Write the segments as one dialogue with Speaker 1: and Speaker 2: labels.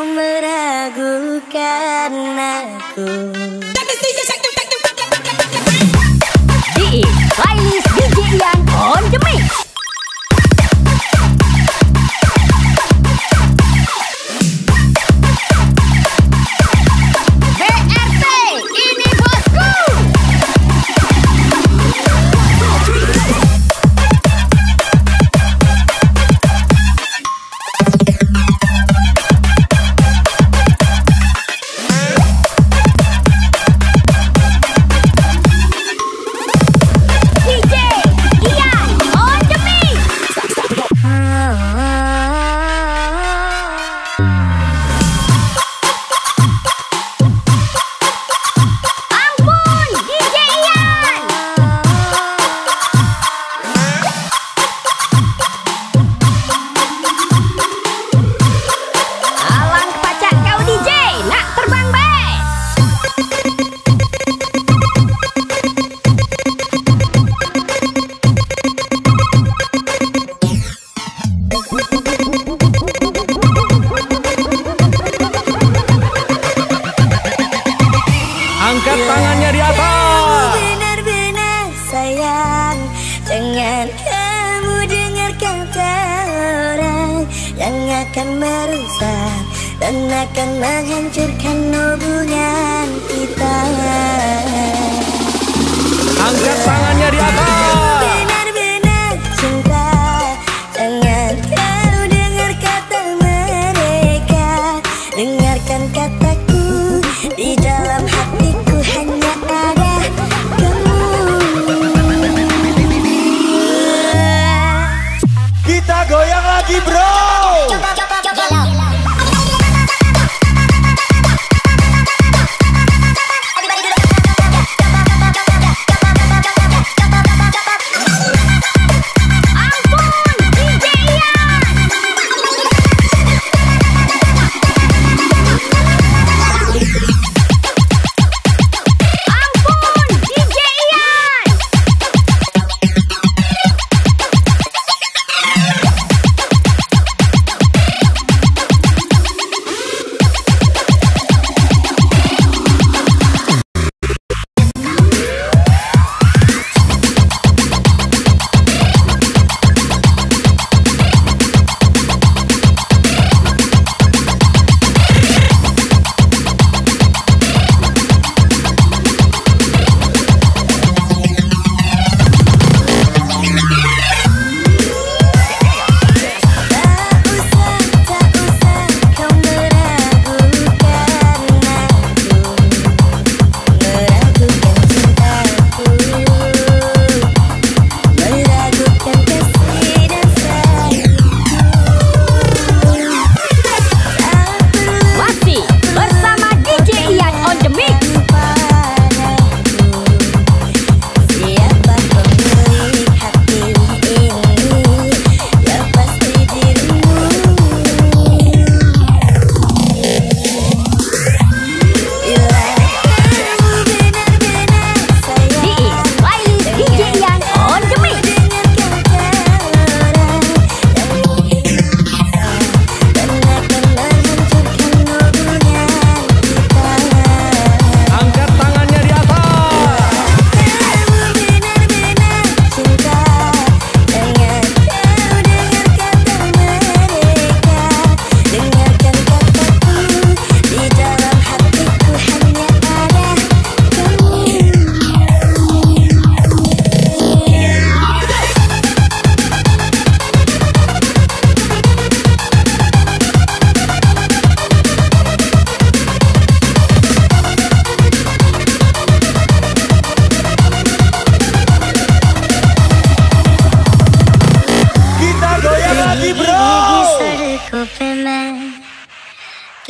Speaker 1: kau meragukan aku.
Speaker 2: Playlist DJ Ian on the mix. BRT, ini bosku.
Speaker 3: Angkat tangannya di atas.
Speaker 1: Benar-benar sayang, jangan kamu dengar kata orang yang akan merusak dan akan menghancurkan hubungan kita.
Speaker 3: Angkat tangannya di atas.
Speaker 1: Benar-benar cinta, jangan kau dengar kata mereka. Dengarkan kataku, di dalam hatiku hanya ada kamu.
Speaker 3: Kita goyang lagi, bro.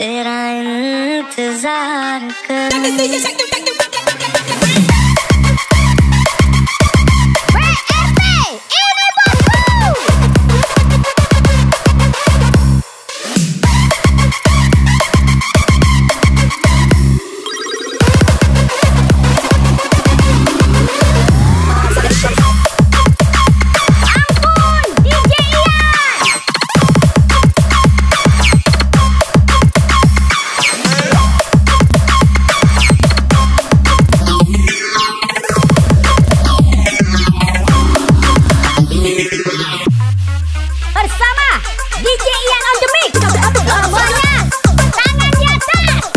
Speaker 1: तेरा इंतजार करूं।
Speaker 2: Bersama DJ Ian on the mix. Semuanya tangan di atas.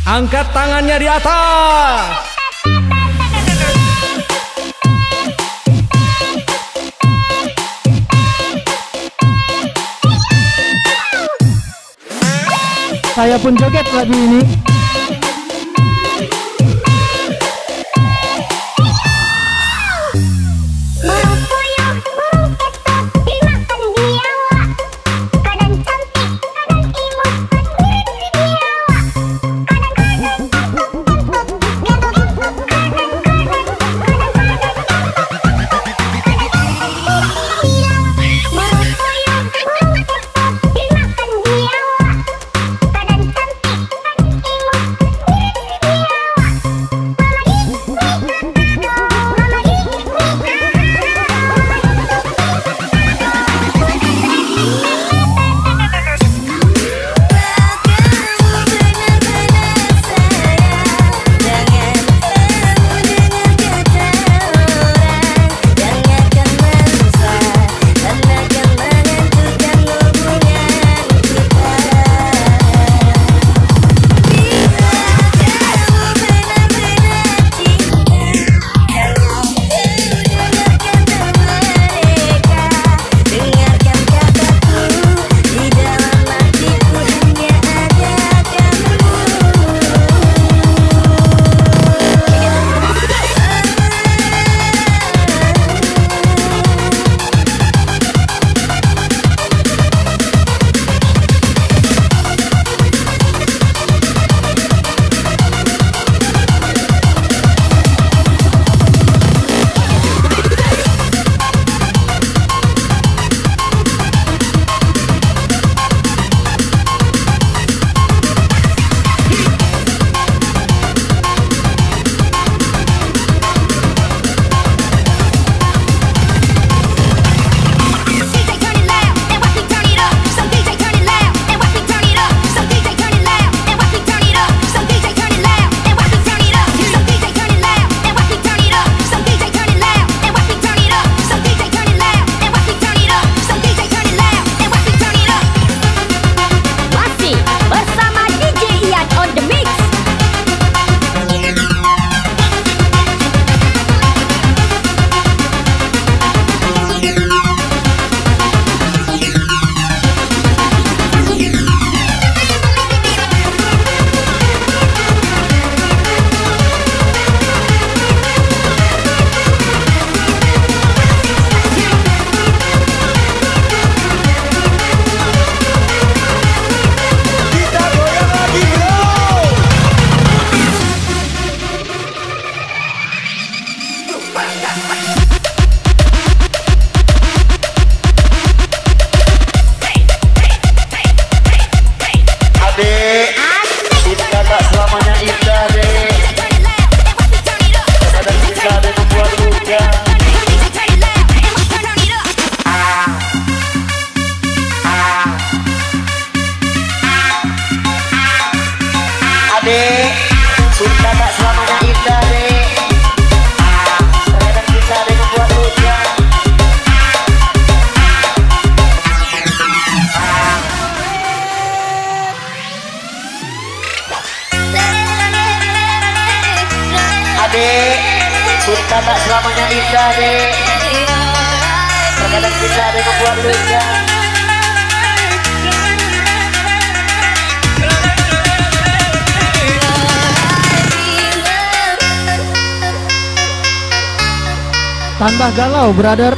Speaker 3: Angkat tangannya di atas.
Speaker 4: Saya pun joget lagu ini.
Speaker 5: Cinta tak selamanya indah dek. Terkadang bisa ada yang membuat luka.
Speaker 4: Tambah galau, brother.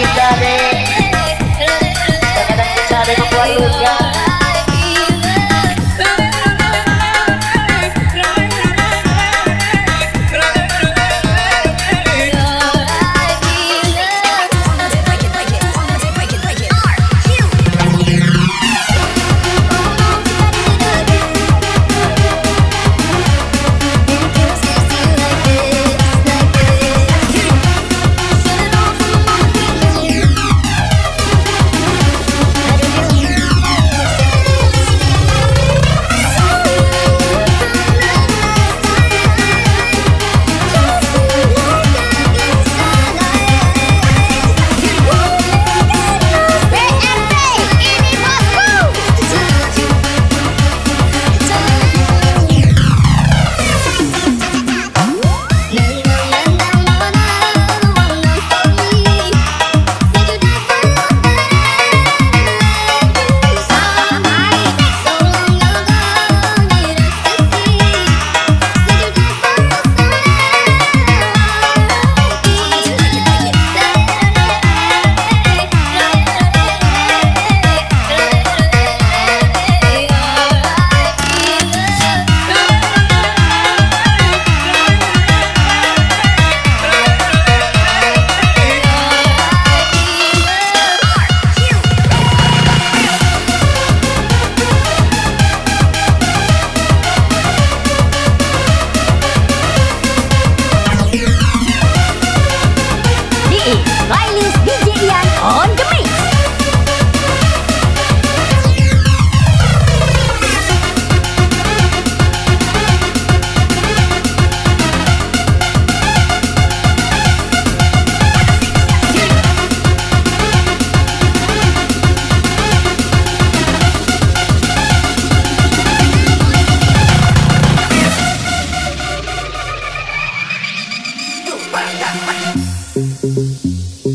Speaker 5: indah deh. Terkadang kita deh membuat luka.
Speaker 2: Playlist DJ Ian on the mix.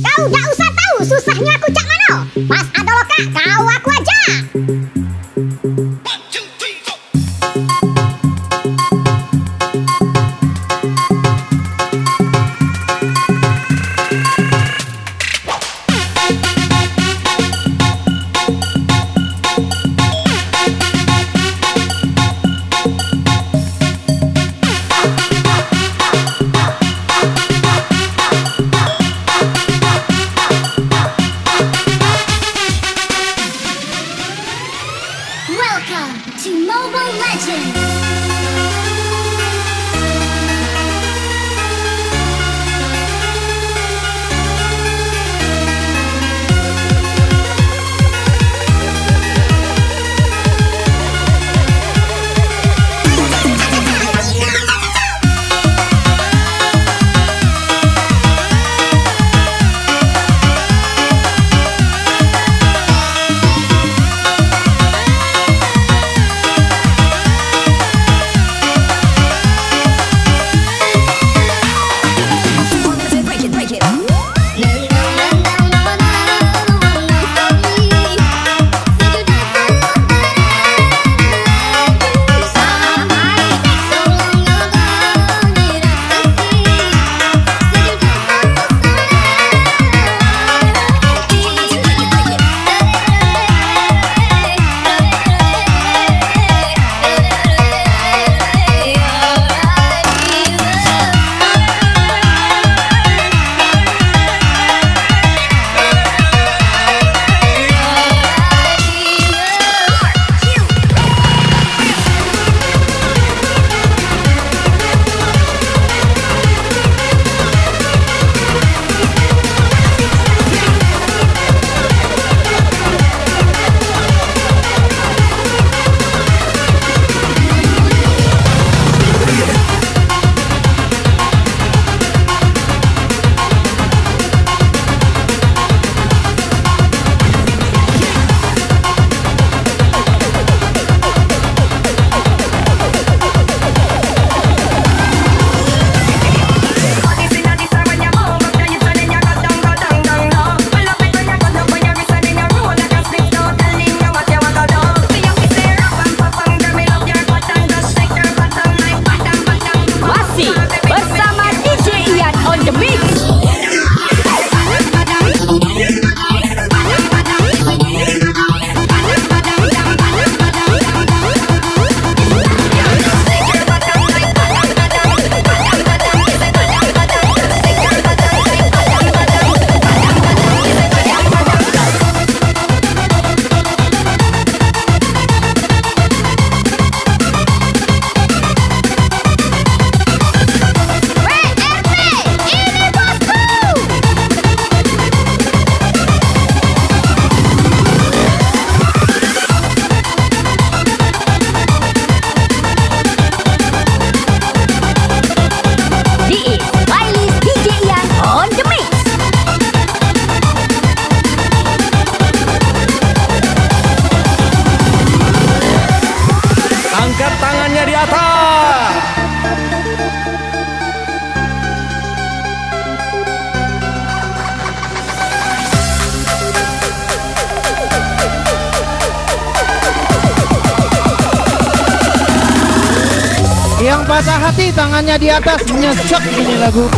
Speaker 2: Kau gak usah tahu susahnya aku cak mano. Pas ada loka kau aku aja. Welcome to Mobile Legends!
Speaker 4: Yang patah hati tangannya di atas, nyesek ini lagu.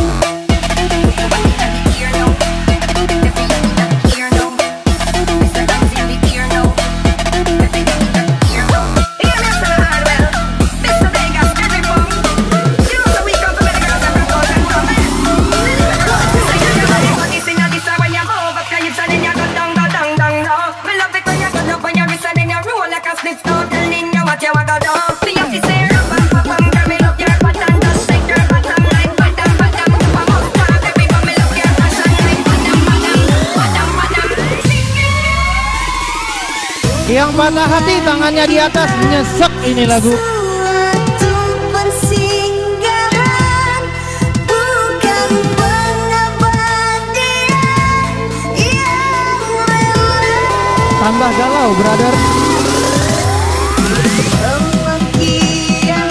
Speaker 4: Yang patah hati tangannya di atas, nyesek ini lagu.
Speaker 1: Suatu persinggahan, bukan pengabadian yang rela.
Speaker 4: Tambah galau, brother.
Speaker 1: Pemanggilan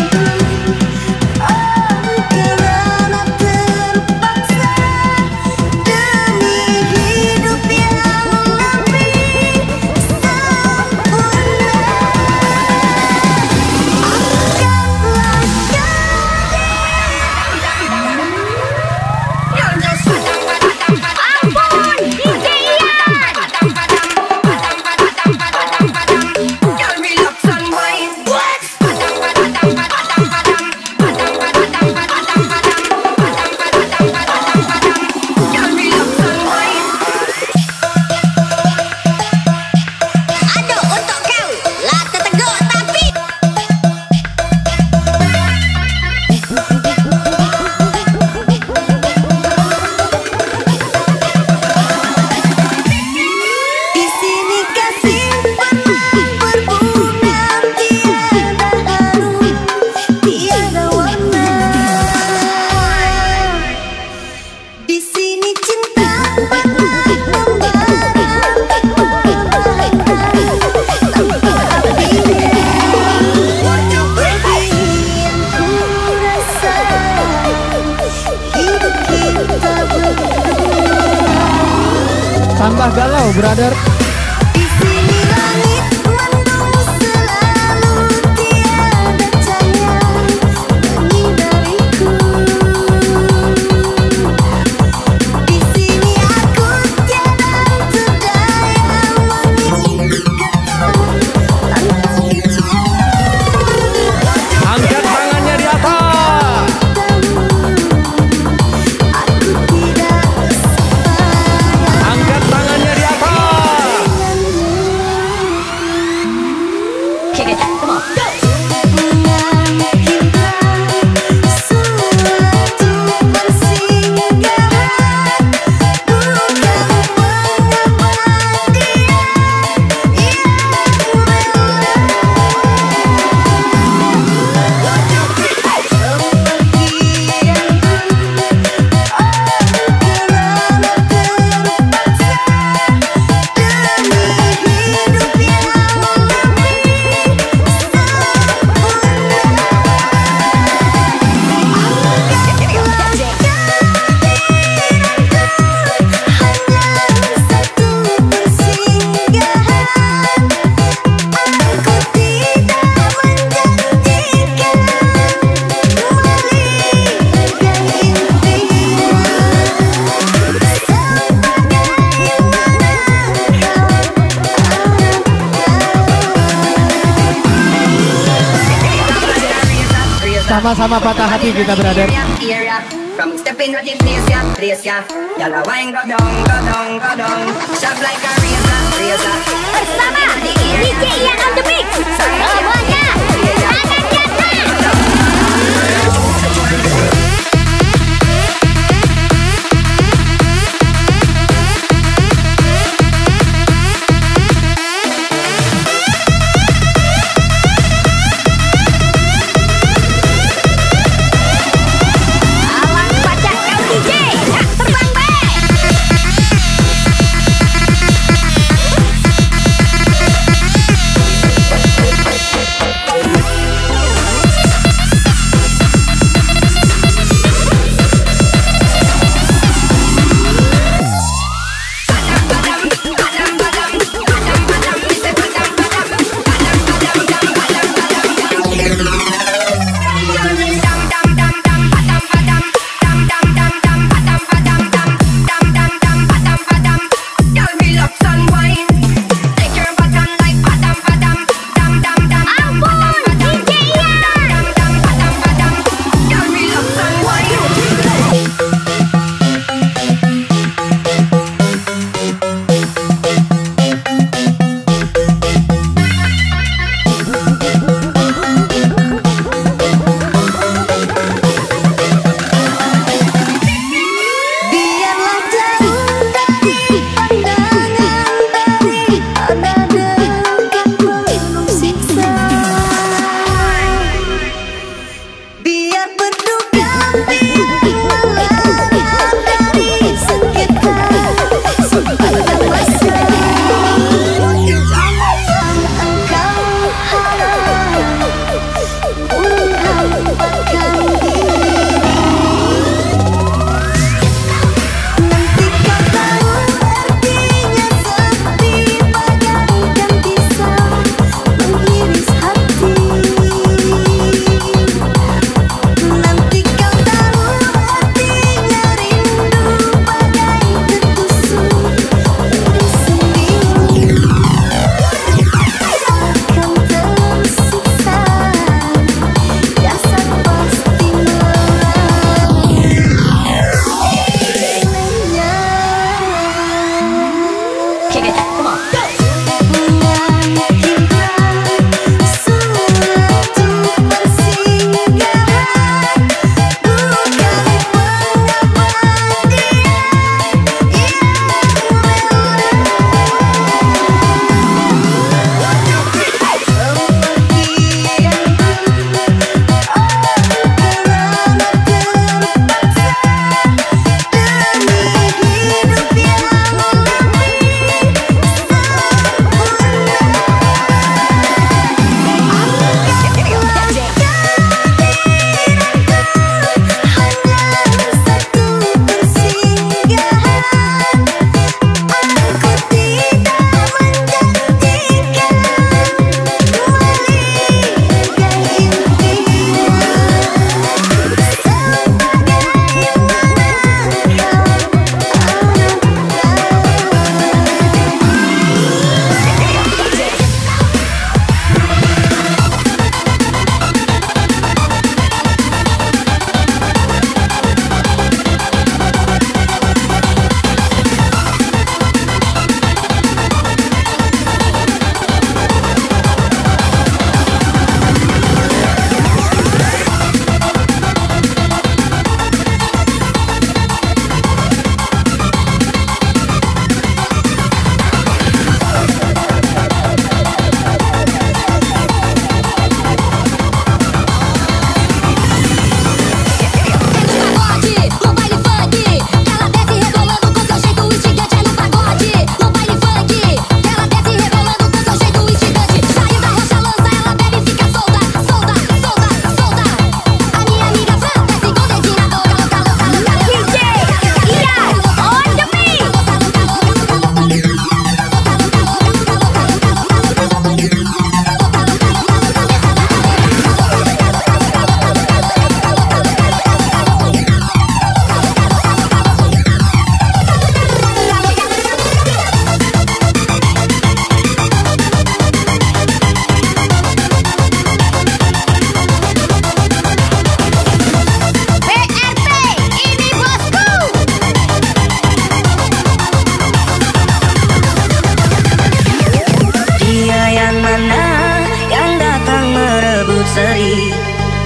Speaker 1: karena terpaksa demi hidup yang lebih sempurna.
Speaker 2: Ampun, DJ Ian.
Speaker 1: Aduh, untuk kau, lah terteguh tapi di sini kasih pernah berbunga, tiada harum, tiada warna. Di sini cinta pernah membara tanpa apinya. Yang ku rasa hidup kita berdua.
Speaker 4: Tambah galau, brother.
Speaker 1: Di sini langit mendung selalu, tiada cahaya menyinariku. Di sini aku tiada berdaya menginginkan tanpa bicara.
Speaker 3: Angkat tangannya di atas.
Speaker 1: Aku tidak sayang.
Speaker 3: Angkat tangannya di atas.
Speaker 2: Kick it, come on, go.
Speaker 1: Suatu persinggahan, bukan pengabadian yang
Speaker 4: Sama-sama patah hati kita, brother.
Speaker 6: From stepping with the place, yeah. Y'all a wine go down. Shop like a razor.
Speaker 2: Bersama DJ Ian on the mix. Semuanya tangan di atas. Alang pacak kau DJ, nak terbang baik.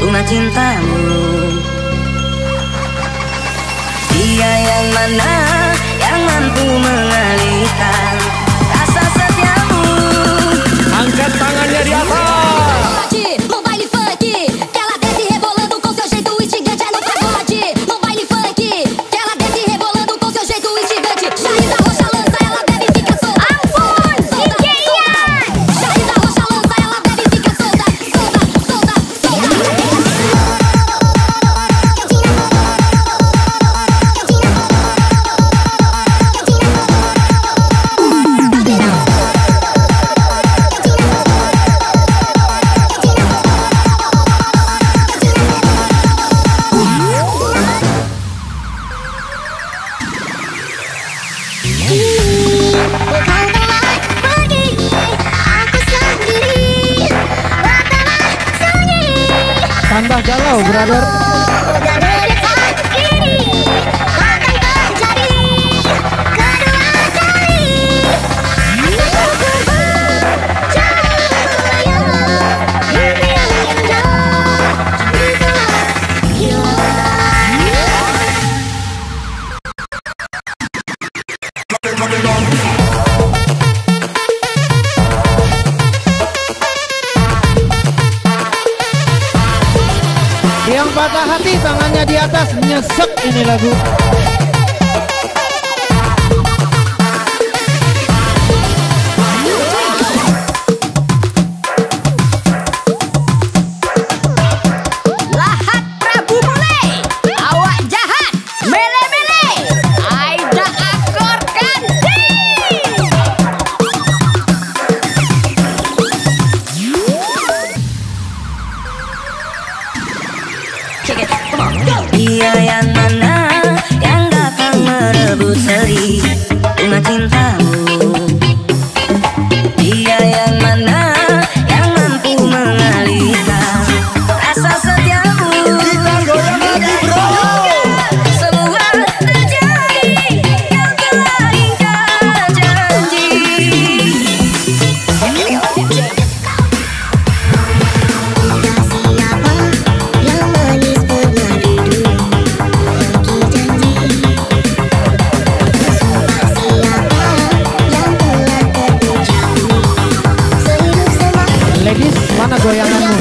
Speaker 7: bunga cintamu. Dia yang mana yang mampu mengalihkan rasa setiamu.
Speaker 3: Angkat tangannya di atas.
Speaker 2: No baile funk, que ela desce rebolando com seu jeito instigante. É no pagode, no baile funk, que ela desce rebolando com seu jeito instigante. Charlie da Rocha lança, ela bebe e fica solta. Solta, solta. Charlie da Rocha lança, ela bebe e fica solta. Solta, solta,
Speaker 4: Tambah galau, brother. patah hati tangannya di atas, nyesek ini lagu.
Speaker 1: Lahat Prabu Mule, awak jahat, mele-mele, Aida akor ganti.
Speaker 7: Dia yang mana yang datang merebut seri bunga cintamu? Dia yang mana yang mampu mengalihkan rasa setiamu? Kita goyang lagi bro. Semua terjadi, kau telah ingkar janji.
Speaker 4: Ladies, mana goyanganmu?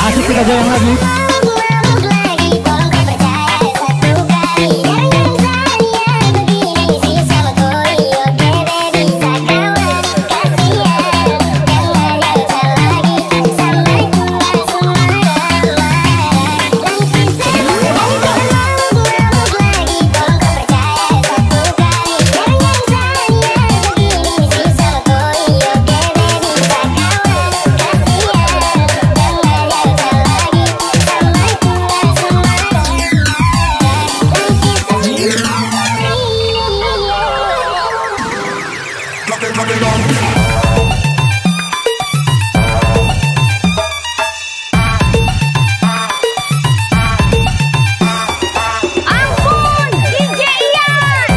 Speaker 4: Asik kita goyang lagi.
Speaker 1: Ampun, DJ Ian.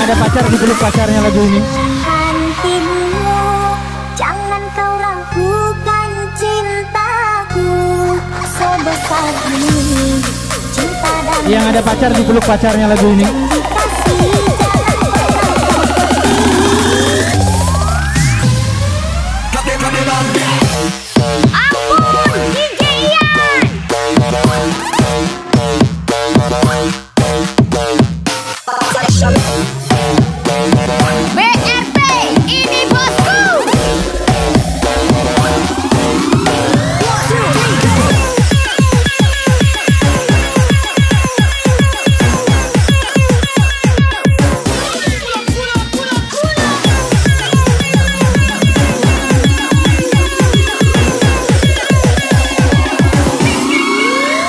Speaker 4: ada pacar dipeluk pacarnya lagu ini.
Speaker 2: Jangan kau ragukan cintaku sebesar ini. Cinta dan
Speaker 4: Yang ada pacar dipeluk pacarnya lagu ini.
Speaker 2: Ampun, DJ Ian. BRP, ini bosku.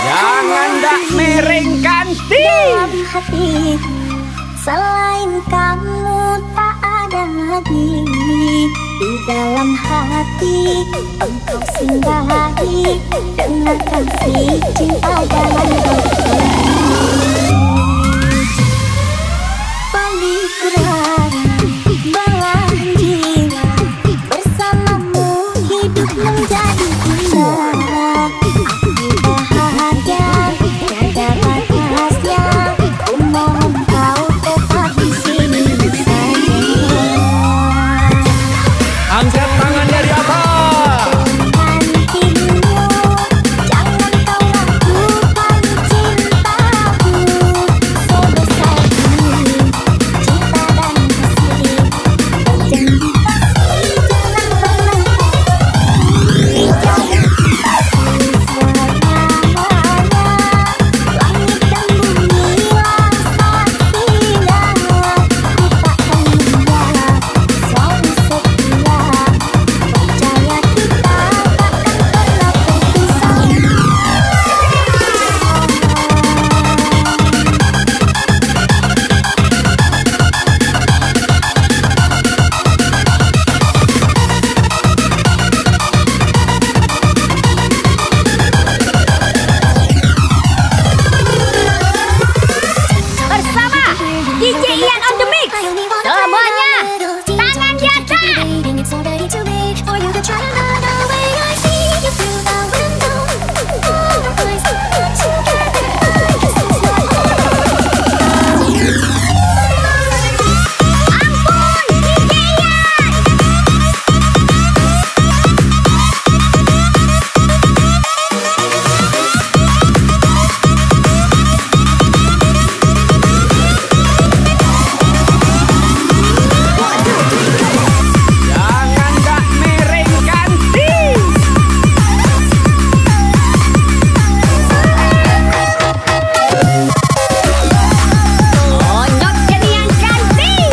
Speaker 3: Jangan dak merengkan
Speaker 2: Dalam hati selain kamu tak ada lagi. Di dalam hati engkau singgahi dengan kasih cinta dalam palikraan belah jiwa. Bersamamu hidup menjadi indah. Aku bahagia tiada batasnya. Ku mohon kau tetap di sini saja.
Speaker 3: Angkat tangannya di atas.
Speaker 2: Jangan kau ragukan cintaku sebesar ini. Cinta dan kasih berjanji kasih jangan pernah jangan selamanya. Langit dan bumilah saksinya. Ku takkan meninggal selalu setia. Percaya kita takkan pernah berpisah. Bersama DJ Ian on the mix. Semuanya tangan di atas. Ampun, DJ Ian.
Speaker 3: Jangan dak merengkan
Speaker 2: Monyok jadi yang cantik.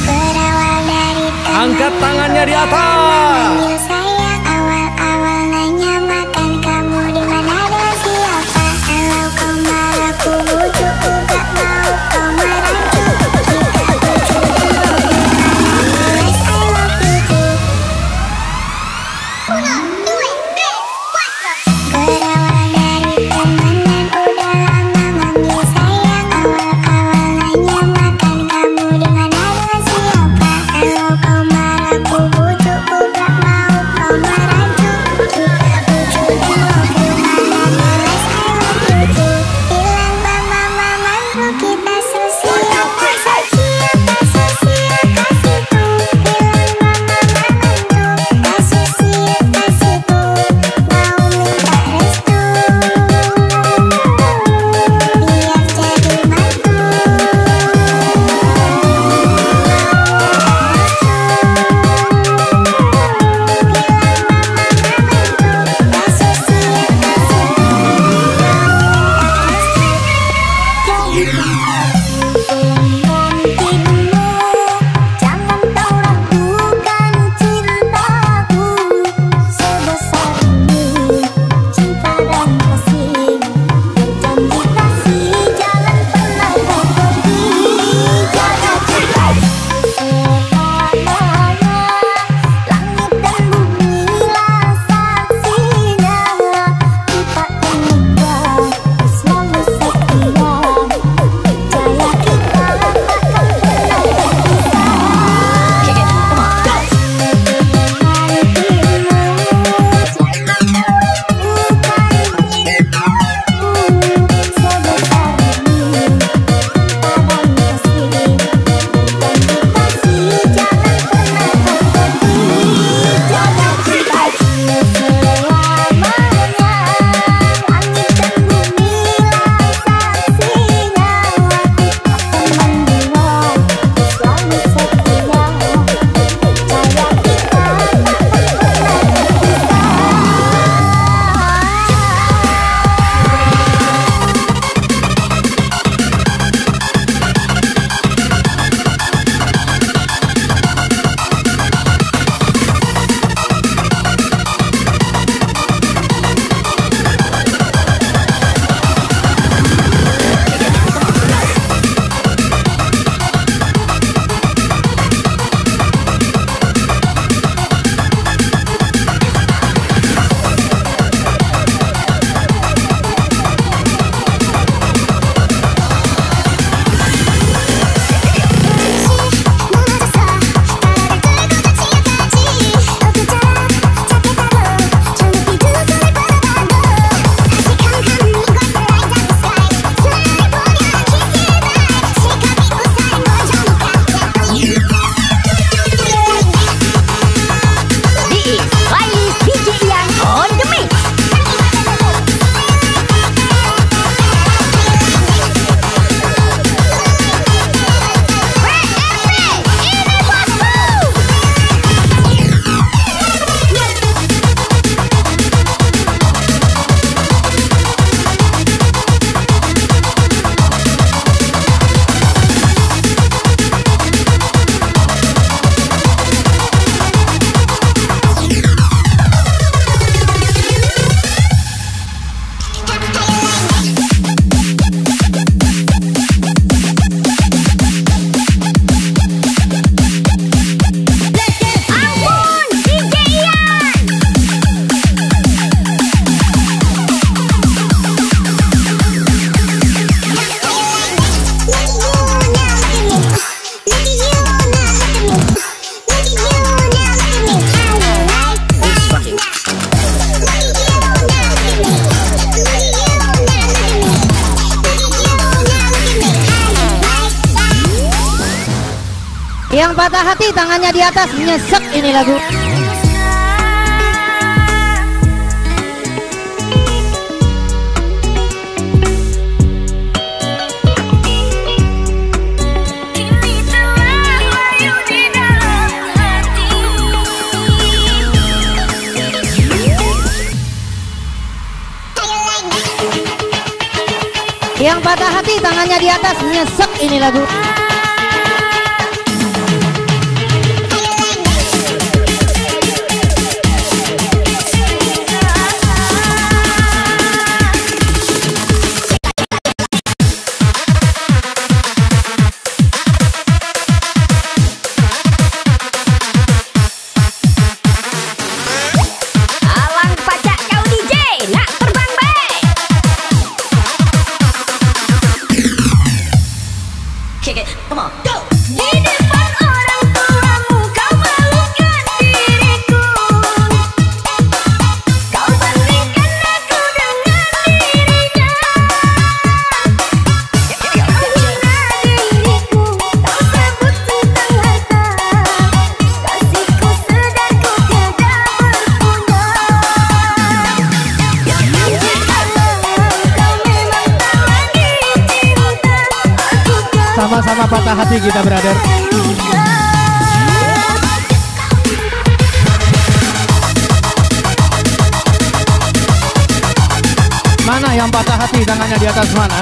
Speaker 2: Berawal dari
Speaker 3: Angkat tangannya di atas.
Speaker 2: sayang, awal-awal nanya makan kamu di mana dan siapa. Kalau kau marah ku bujuk, ku gak mau kau marah. Kita berjodoh always I love you too. Berawal dari temenan udah lama manggil sayang. Awal-awal nanya makan kamu di mana dan siapa. Kalau kau marah ku bujuk, ku gak mau
Speaker 4: Yang patah hati tangannya di atas, nyesek ini lagu. Yang patah hati tangannya di atas, nyesek ini lagu. Sama-sama patah hati kita, brother. Mana yang patah hati tangannya di atas mana?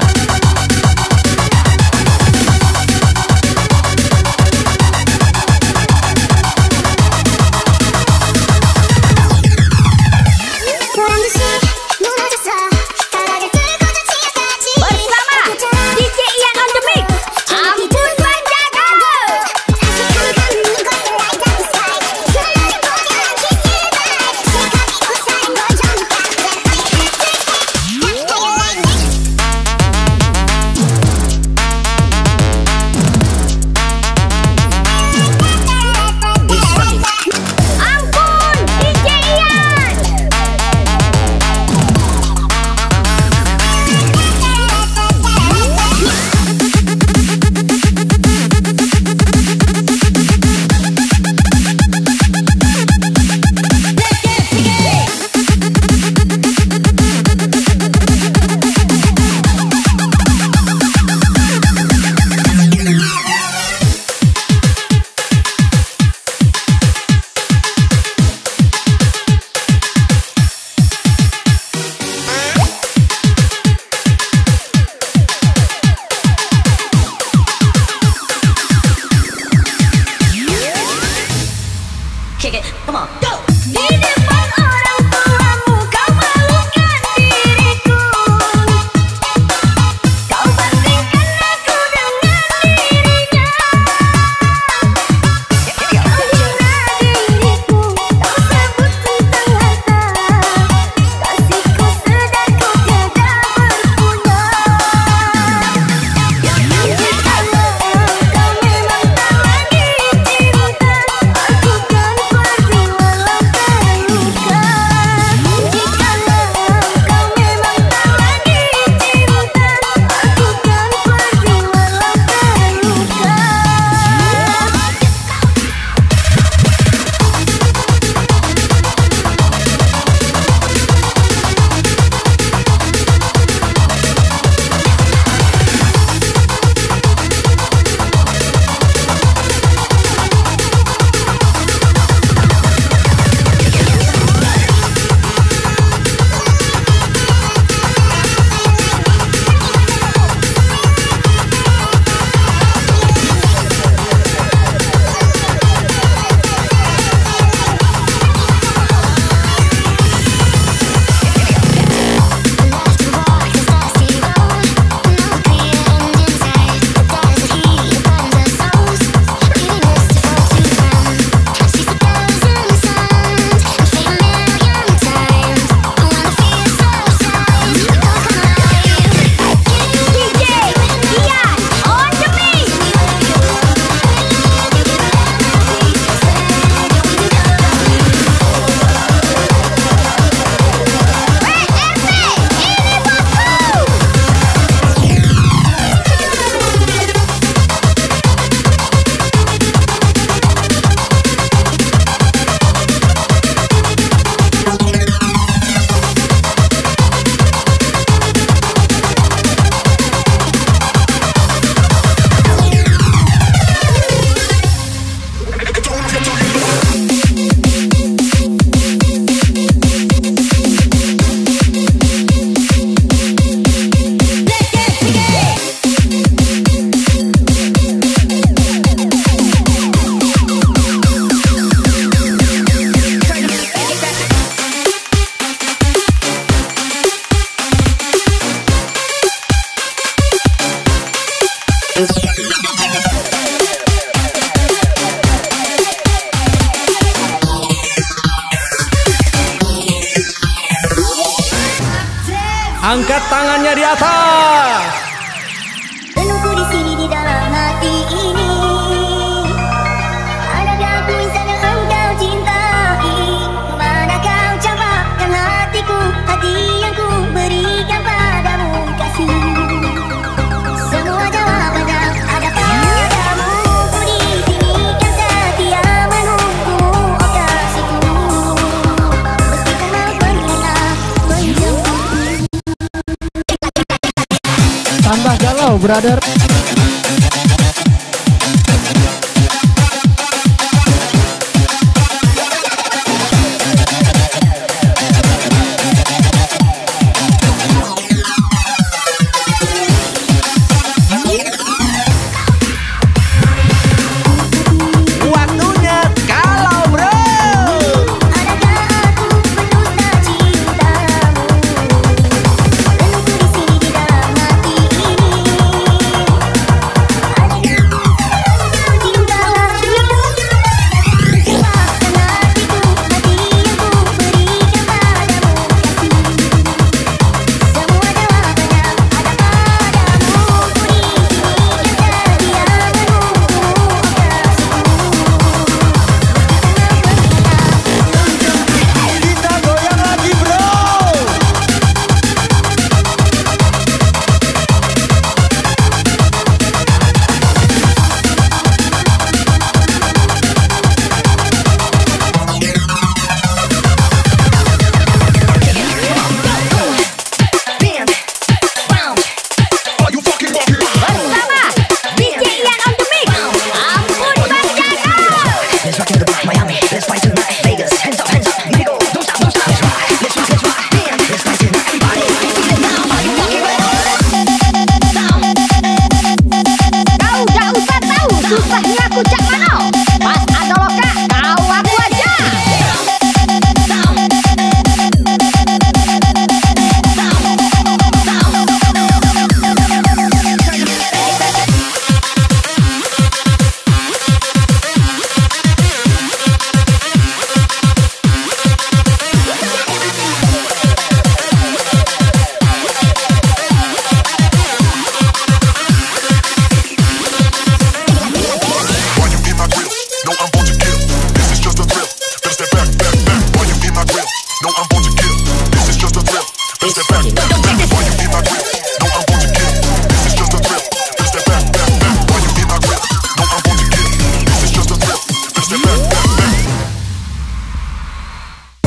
Speaker 3: Angkat tangannya di atas.
Speaker 2: Menunggu di sini di dalam hati ini. Adakah aku insan yang engkau cintai? Mana kau campakkan hatiku, hati yang ku berikan padamu kasih. Semua jawabannya ada padamu. Ku di sini kan setia menunggumu, oh kasihku. Meski ku mau pernah menjauh.
Speaker 4: Tambah galau, brother.
Speaker 3: Waktunya kalau bro.
Speaker 2: Adakah aku mendusta cintamu? Menunggu di sini di dalam hati ini. Adakah aku cintamu? Campakkan hatiku, hati yang ku berikan padamu kasih. Semua jawabannya ada padamu. Ku di sini kan setia menunggumu, oh kasihku.
Speaker 3: Kita goyang lagi bro.
Speaker 2: Bersama DJ Ian on the mix. Ampun Bang Jago. Kau gak usah tahu susahnya aku cak mano. Pas ada loka, kau aku aja.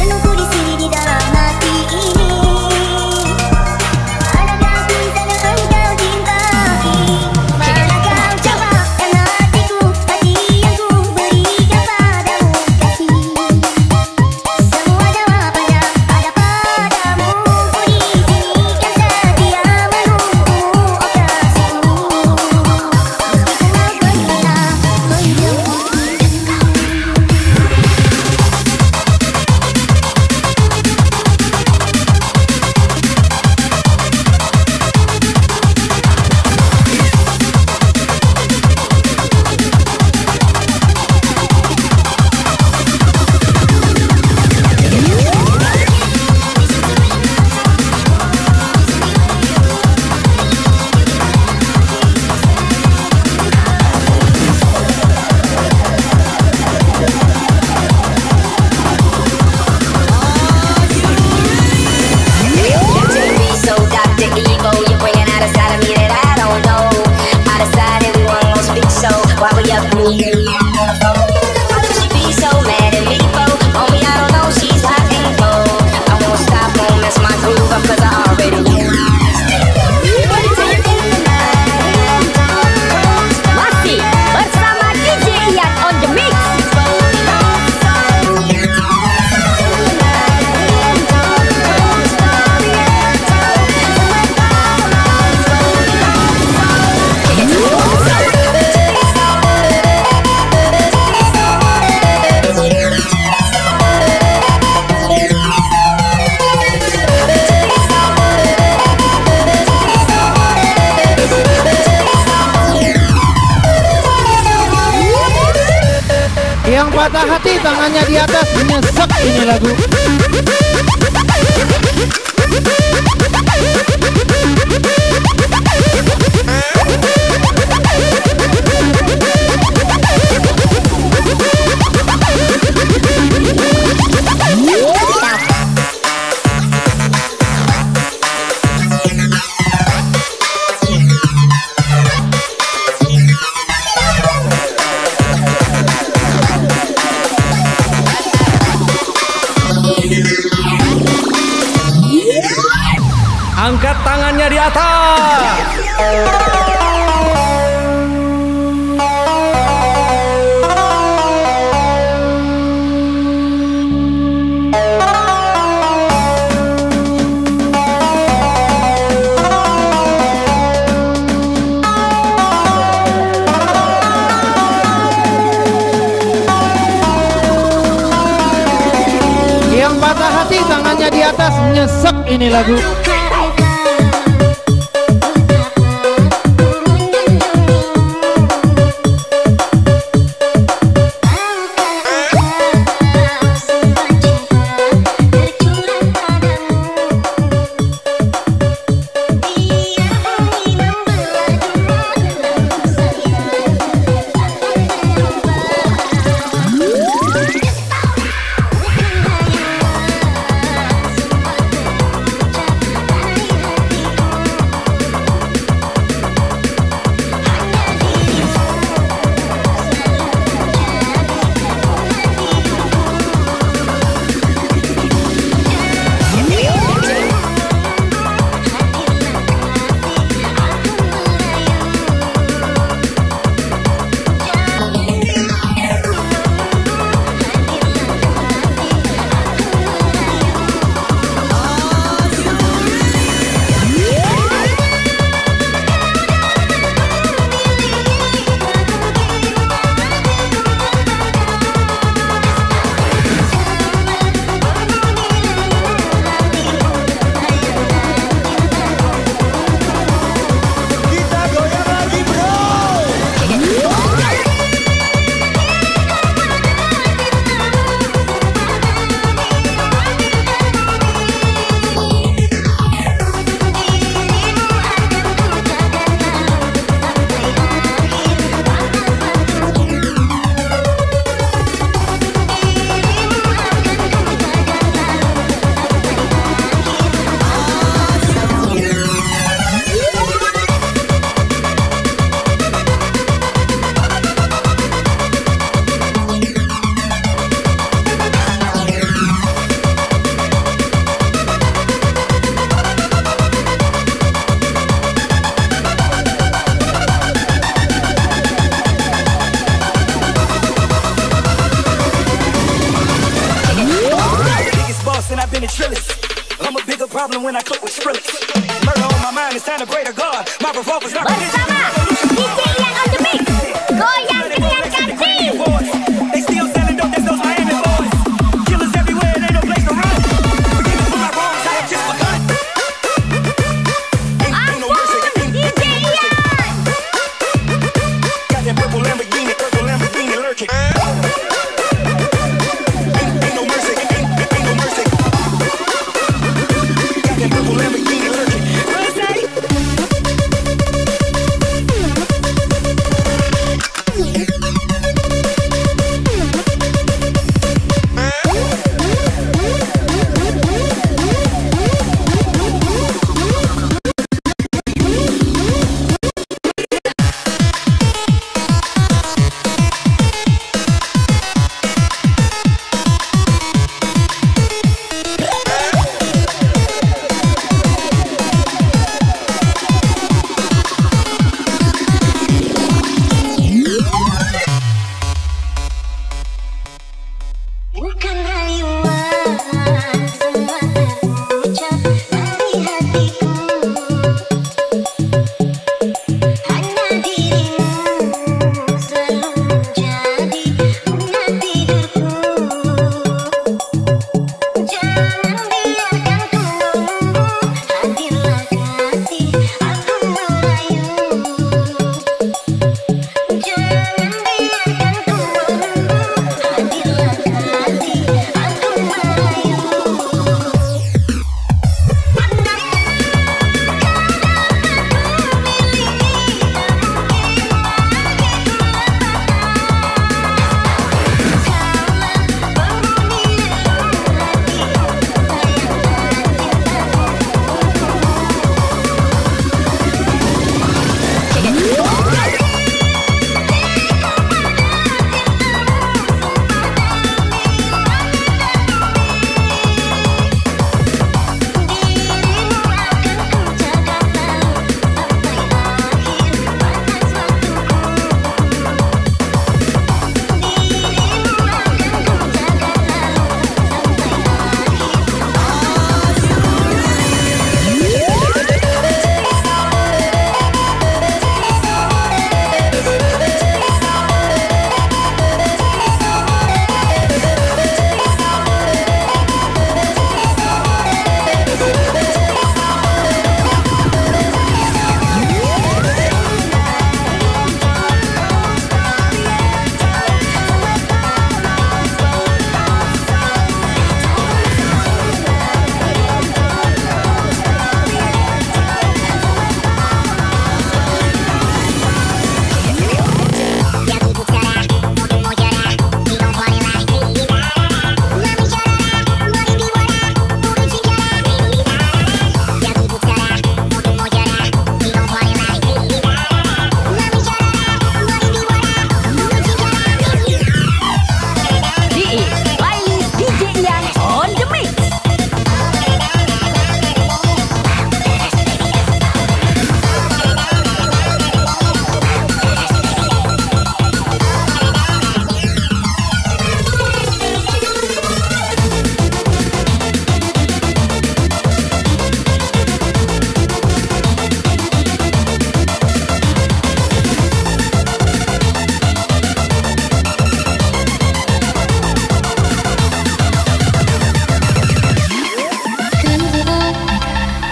Speaker 2: Menunggu di sini di dalam hati ini. Adakah aku insan yang engkau cintai? Mana kau campakkan hatiku, hati yang ku berikan padamu kasih. Semua jawabannya ada padamu. Ku di sini kan setia menunggumu, oh kasihku. Meski ku mau pernah menjauh.
Speaker 7: So Dr. Evil, you're bringing out a side of me that I don't know. I decided we won't speak, so why we up in here? Why would she be so mad at me for? Homie, I don't know, she's hot and cold. I won't stop, won't mess my groove up, cause I already know.
Speaker 2: Masih bersama DJ Ian on the mix.
Speaker 4: Yang patah hati tangannya di atas, nyesek ini lagu.
Speaker 3: Angkat tangannya di atas.
Speaker 4: Yang patah hati tangannya di atas, nyesek ini lagu.
Speaker 8: I'm a bigger problem when I cook with Skrillex. Murder on my mind, it's time to pray to God. My revolver's not
Speaker 2: Bersama DJ Ian on the mix. Goyang dengarkan tim.
Speaker 8: They still selling dope, that's those Miami boys. Killers everywhere, and ain't no place to run. Forgive me for my wrongs, I have just begun. Ain't no mercy,
Speaker 2: DJ Ian.
Speaker 8: got that purple Lamborghini lurking. Ain't no mercy, ain't no mercy. Got that purple Lamborghini lurking. What is that?
Speaker 2: Bukan rayuan, semua terucap dari hatiku. Hanya dirimu selalu menjadi bunga tidurku. Jangan biarkan ku menunggu, hadirlah kasih, aku merayu. Jangan biarkan ku menunggu, hadirlah kasih.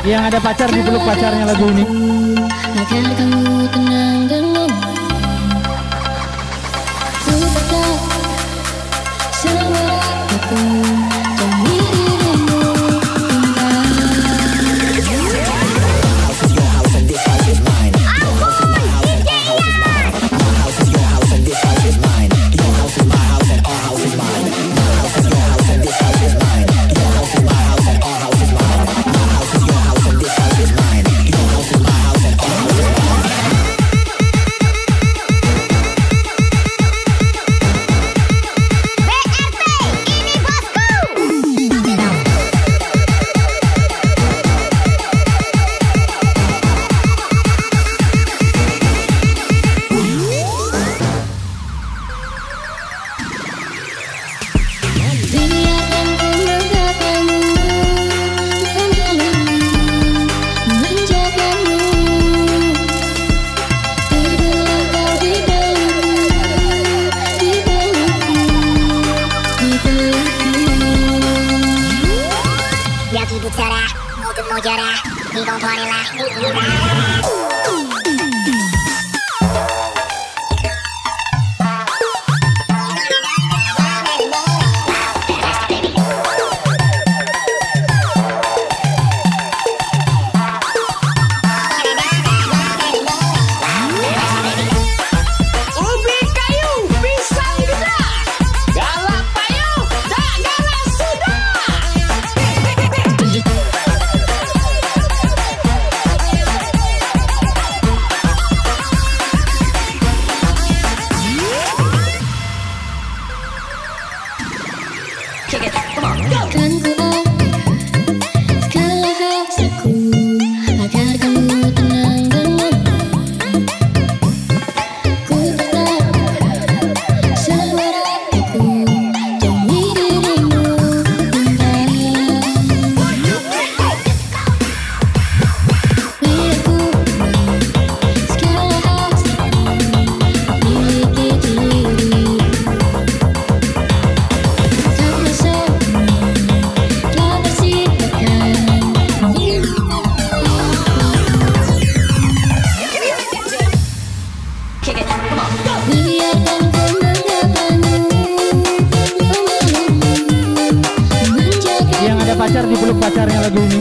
Speaker 4: Yang ada pacar dipeluk pacarnya lagu ini.
Speaker 2: Agar kamu tenang dan lembut. Ku tetap selama aku demi dirimu.
Speaker 1: We gon' party like
Speaker 4: pacar dipeluk pacarnya lagu ini.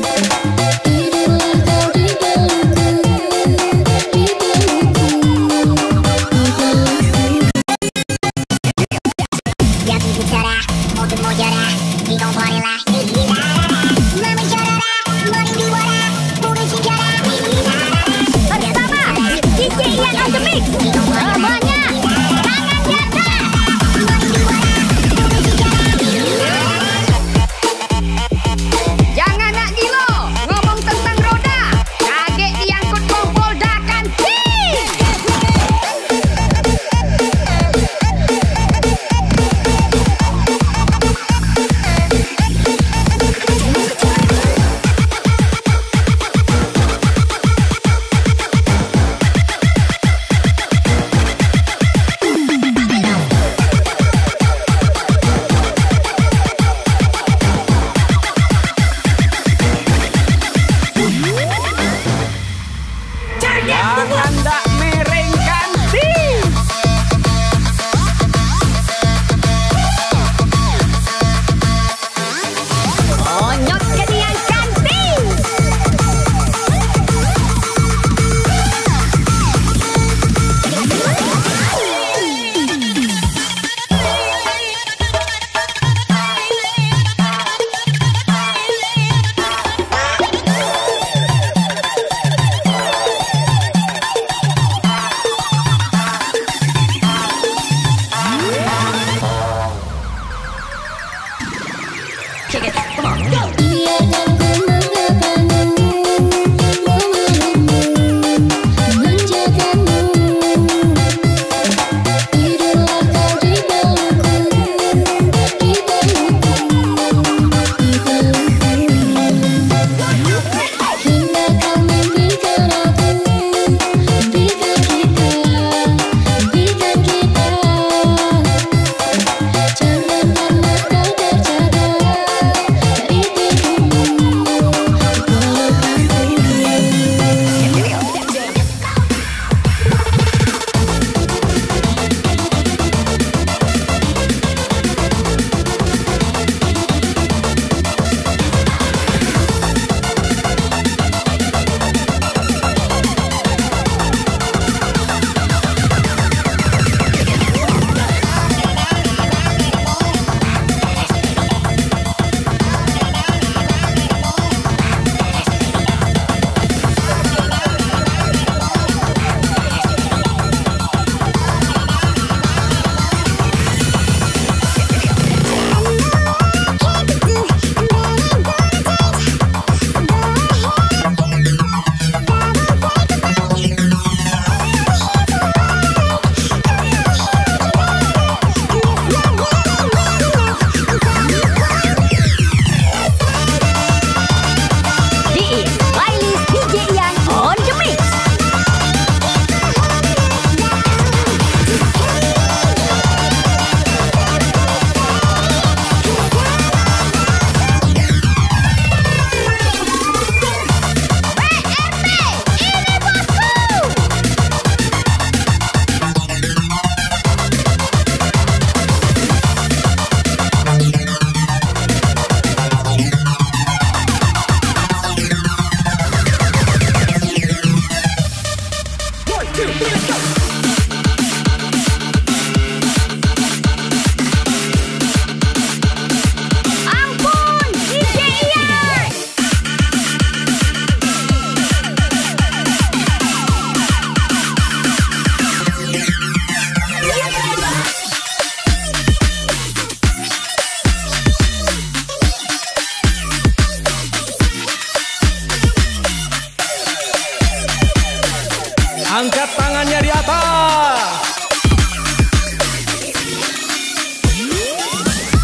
Speaker 1: Jangan nak gila.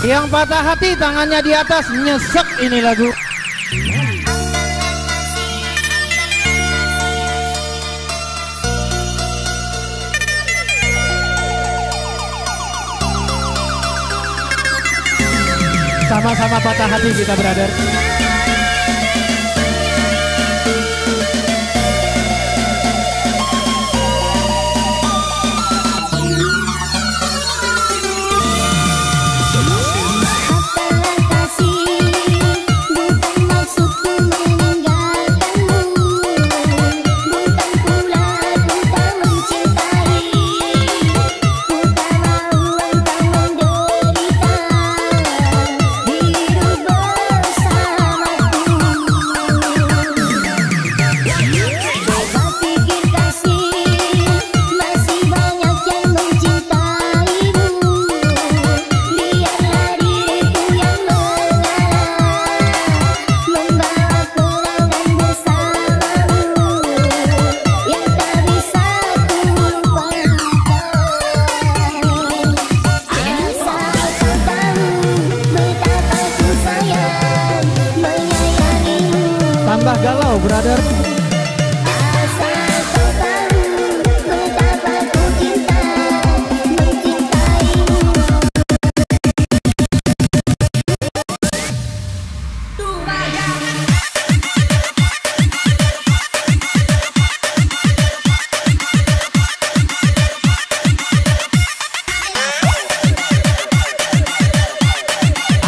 Speaker 4: Yang patah hati tangannya di atas, nyesek ini lagu. Sama-sama patah hati kita, brother. Tambah galau, brother.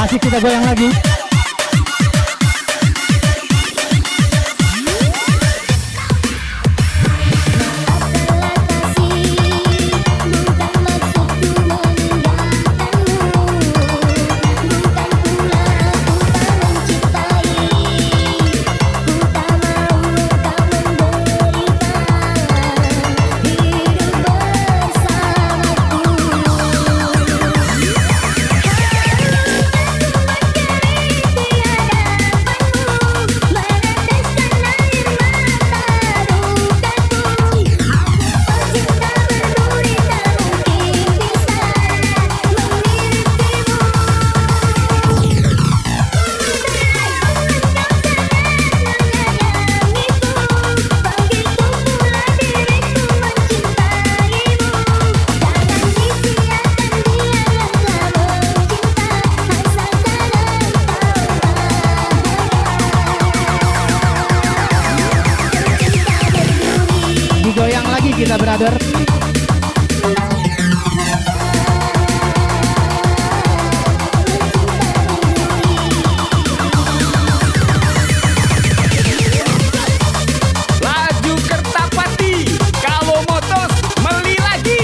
Speaker 4: Asik, kita goyang lagi. Digoyang lagi kita, brother.
Speaker 3: Laju Kertapati, kalau motos meli lagi.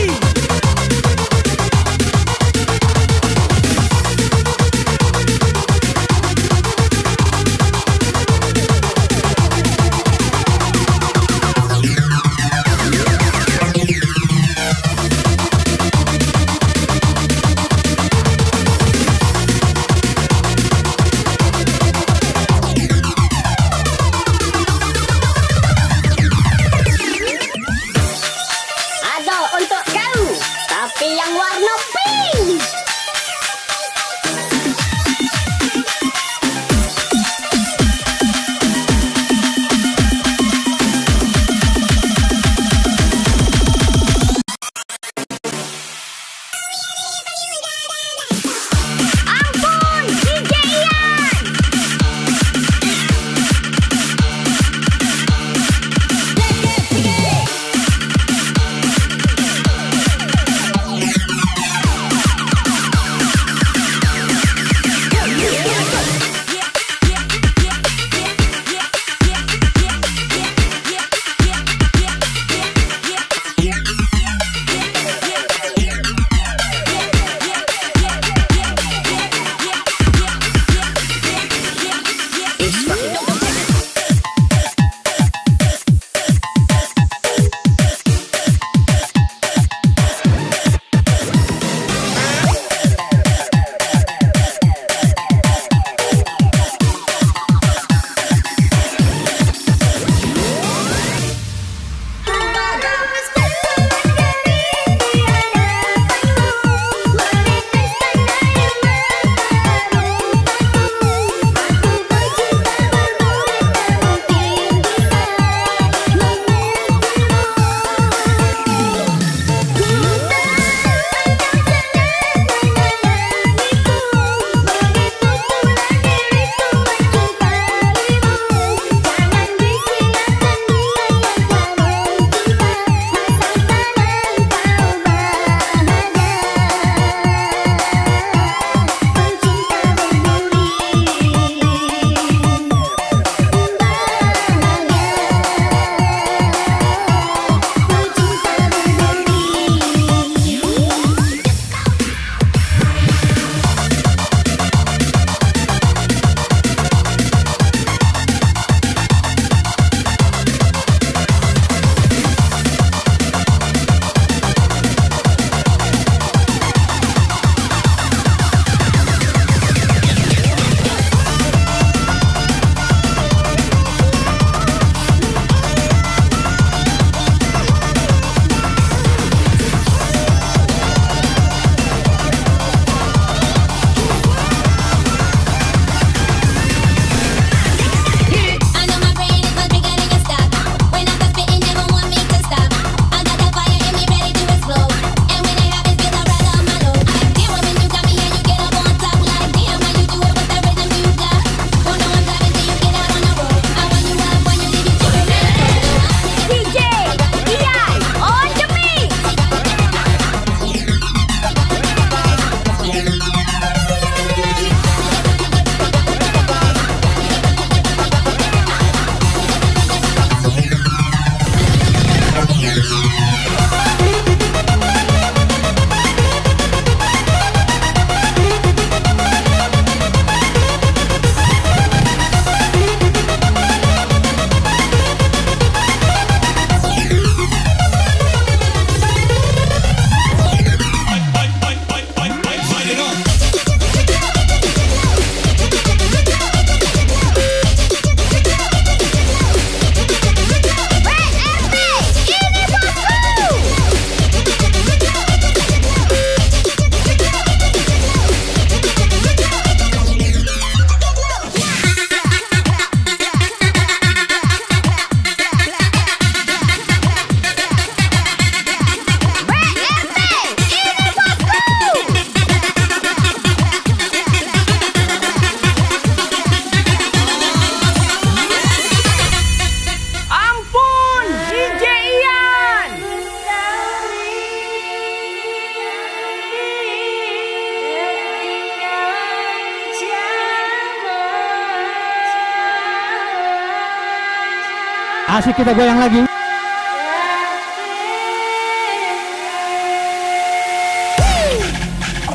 Speaker 4: Asik, kita goyang lagi.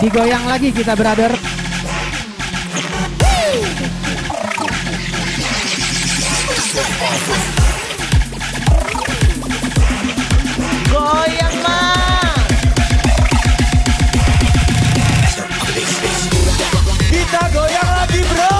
Speaker 4: Digoyang lagi kita, brother.
Speaker 5: Goyang mah.
Speaker 8: Kita goyang lagi bro.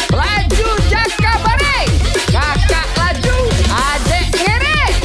Speaker 3: Laju Jakabare, kakak laju, adik ngirit.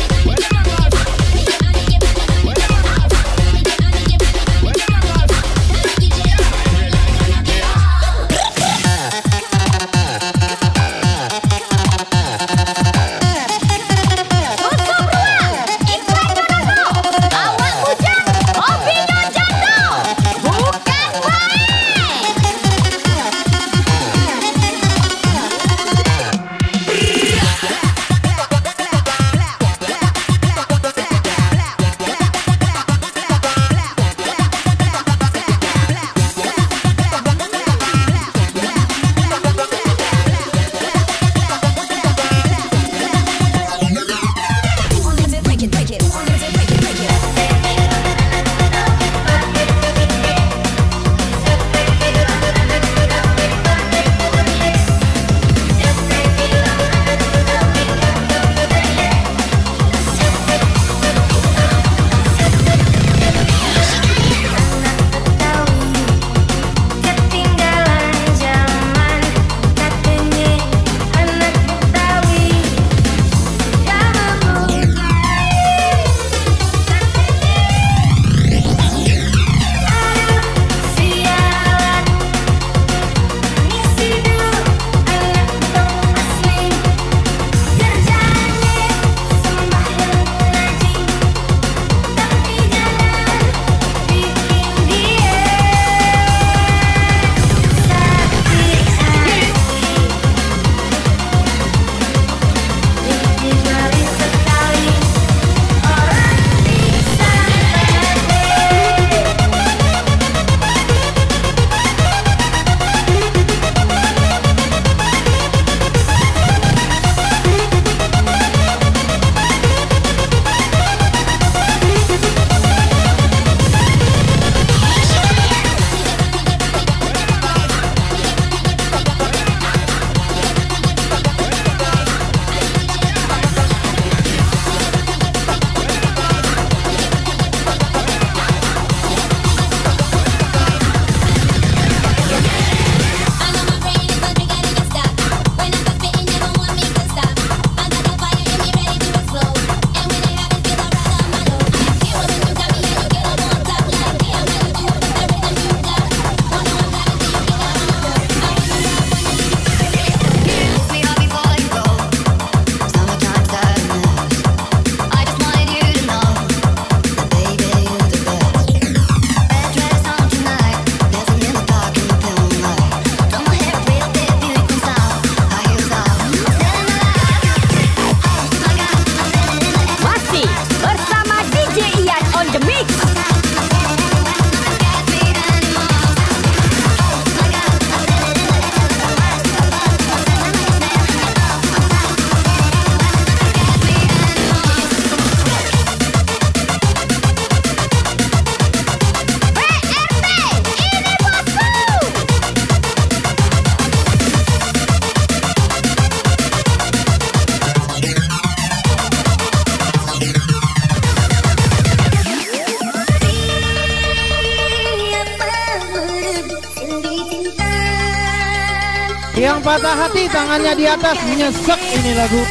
Speaker 4: patah hati tangannya di atas, nyesek ini lagu.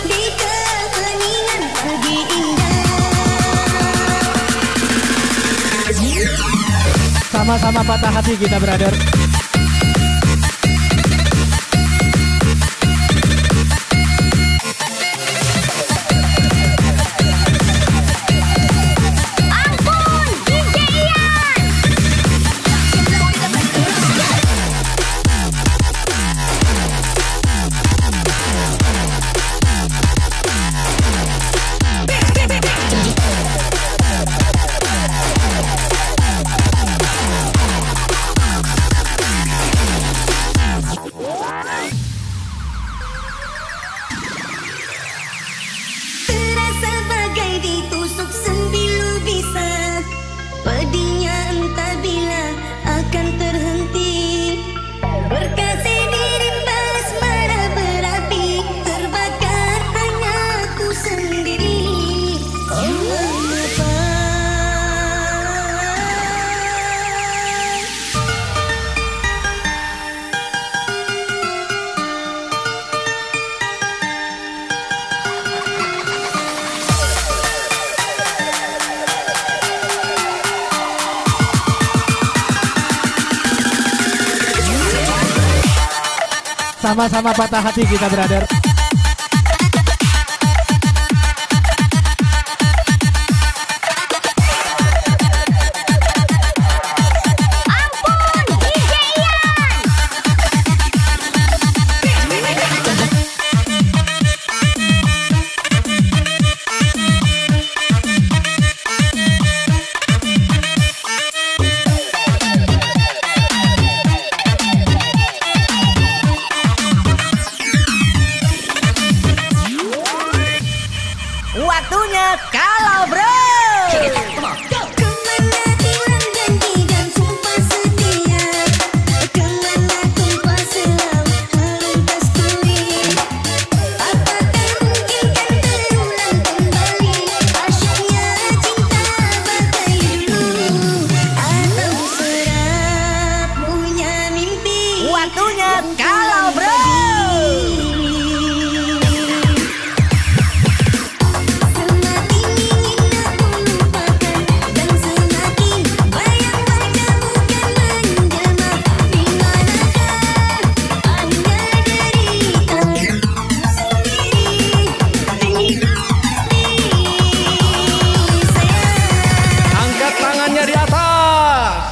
Speaker 2: Di keheningan pagi indah.
Speaker 4: Sama-sama patah hati kita, brother.
Speaker 2: Terasa bagai ditusuk sembilu bisa. Pedihnya entah bila akan terhenti. Berkasih dirimbas marah berapi. Terbakar hanya aku sendiri. Oh mengapa
Speaker 4: Sama-sama patah hati kita, brother.
Speaker 5: Waktunya kalau bro.
Speaker 2: kemana hilang janji dan sumpah setia? Kemana tumpah selau haruntas kulit? Apakah mungkin kan terulang kembali asyiknya cinta bagai dulu? Atau serap punya mimpi?
Speaker 5: Waktunya kalau bro.
Speaker 2: Semakin ingin aku lupakan dan semakin bayang wajahmu kan menjelma. Di manakah anda derita sendiri? Sayang.
Speaker 3: Angkat tangannya di atas.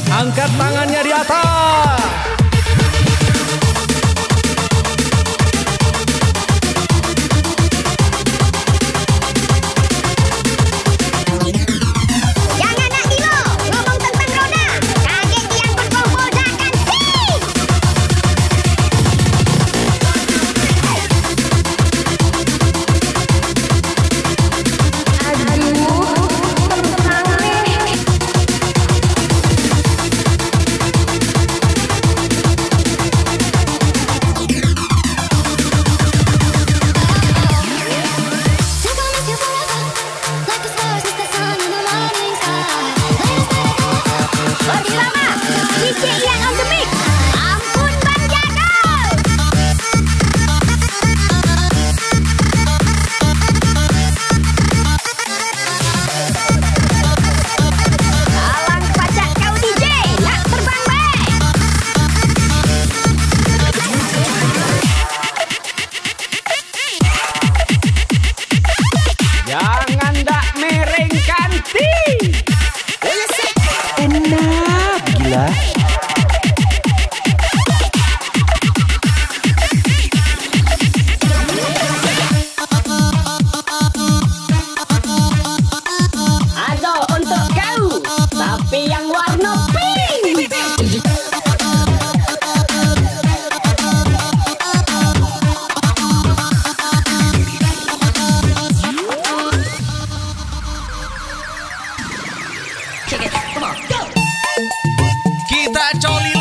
Speaker 3: Angkat tangannya di atas.
Speaker 1: Jangan nak dilo, ngomong tentang roda. Kaget diangkut kau bodakan sih.
Speaker 4: gila.
Speaker 1: Azo untuk kau, tapi yang warna pink.
Speaker 3: Kita coli